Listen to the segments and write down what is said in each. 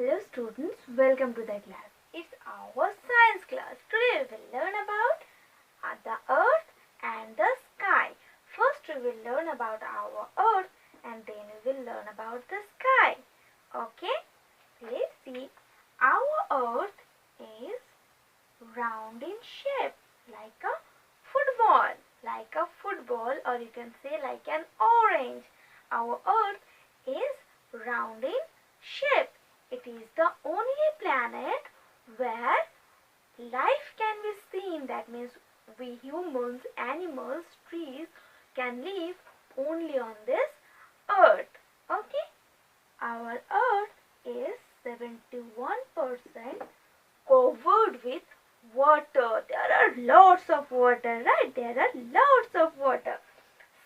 Hello students, welcome to the class. It's our science class. Today we will learn about the earth and the sky. First we will learn about our earth and then we will learn about the sky. Okay? Let's see. Our earth is round in shape like a football, or you can say like an orange. Our earth is round in shape. It is the only planet where life can be seen. That means we humans, animals, trees can live only on this earth. Okay? Our earth is 71% covered with water. There are lots of water, right? There are lots of water.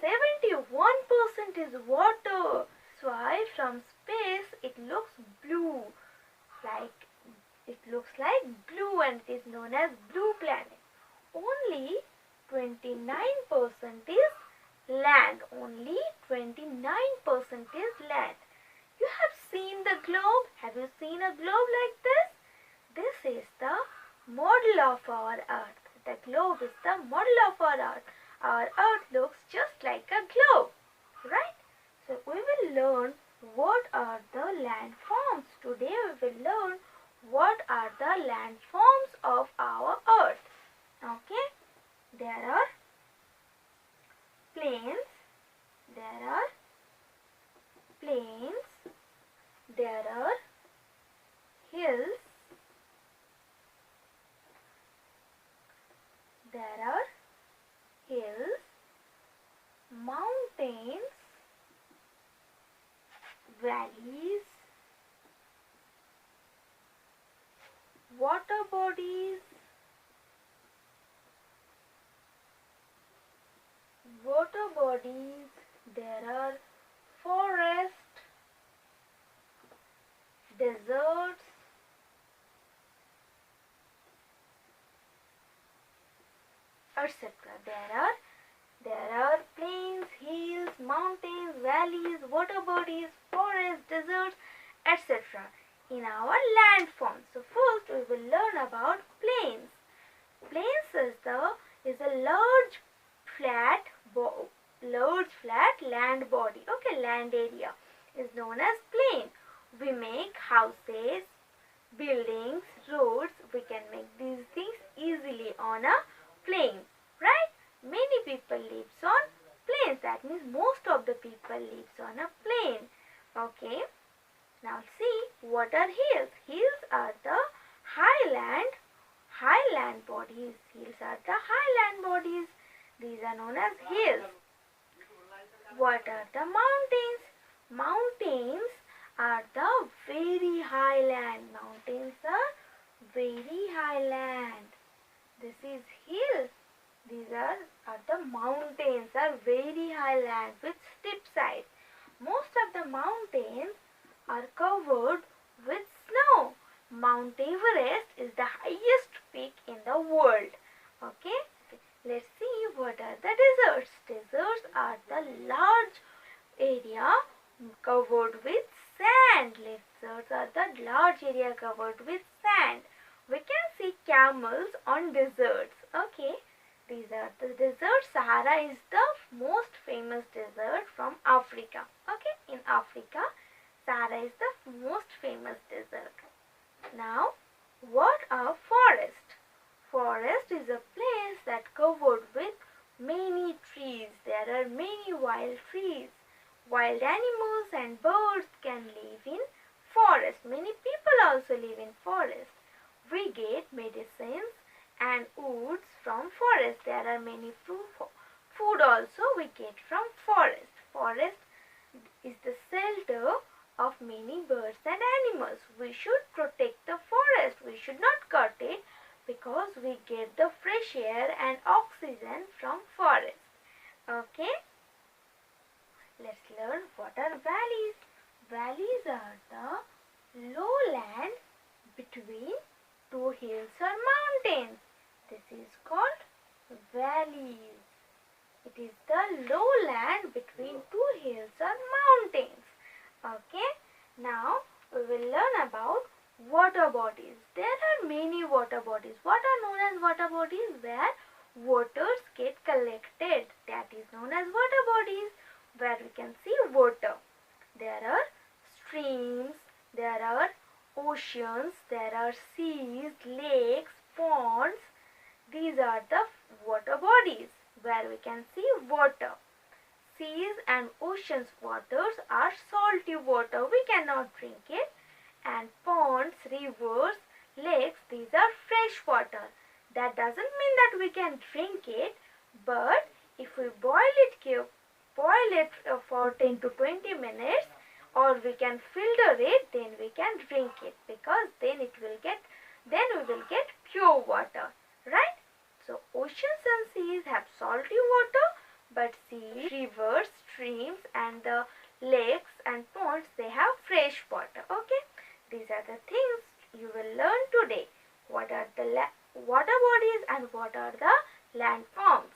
71% is water. So from space it looks blue. It looks like blue and it is known as blue planet. Only 29% is land. Only 29% is land. You have seen the globe. Have you seen a globe like this? This is the model of our earth. The globe is the model of our earth. Our earth looks just like a globe, right? So we will learn what are the landforms. Today we will learn what are the landforms of our earth. Okay? There are plains, there are hills, mountains, valleys, water bodies, there are forests, deserts, etc. There are plains, hills, mountains, valleys, water bodies, forests, deserts, etc. in our landforms. So first we will learn about plains. Plains is a large flat land body. Okay, land area is known as plain. We make houses, buildings, roads. We can make these things easily on a plain, right? Many people lives on plains. That means most of the people lives on a plain. Okay. Now see, what are hills? Hills are the highland bodies. Hills are the highland bodies. These are known as hills. What are the mountains? Mountains are the very high land. Mountains are very high land. This is hills. These are the mountains, are very high land with steep sides. Most of the mountains are covered with snow. Mount Everest is the highest peak in the world. Okay, let's see what are the deserts. Deserts are the large area covered with sand. Deserts are the large area covered with sand. We can see camels on deserts. Okay, these are the deserts. Sahara is the most famous desert from Africa. Okay, in Africa, Sahara is the most famous desert. Now, what are forests? Forest is a place that covered with many trees. There are many wild trees. Wild animals and birds can live in forest. Many people also live in forest. We get medicines and woods from forest. There are many food also we get from forest. Forest is the shelter of many birds and animals. We should protect the forest. We should not cut it because we get the fresh air and oxygen from forest. Okay? Let's learn what are valleys. Valleys are the lowland between two hills or mountains. This is called valleys. It is the lowland between two hills or mountains. Okay. Now we will learn about water bodies. There are many water bodies. What are known as water bodies? Where waters get collected. That is known as water bodies, where we can see water. There are streams, there are oceans, there are seas, lakes, ponds. These are the water bodies where we can see water. Seas and oceans waters are salty water. We cannot drink it. And ponds, rivers, lakes, these are fresh water. That doesn't mean that we can drink it, but if we boil it for 10 to 20 minutes, or we can filter it, then we can drink it, because then we will get pure water, right? So oceans and seas have salty water, but seas, rivers, streams and the lakes and ponds, they have fresh water. Okay, these are the things you will learn today. What are the water bodies and what are the landforms?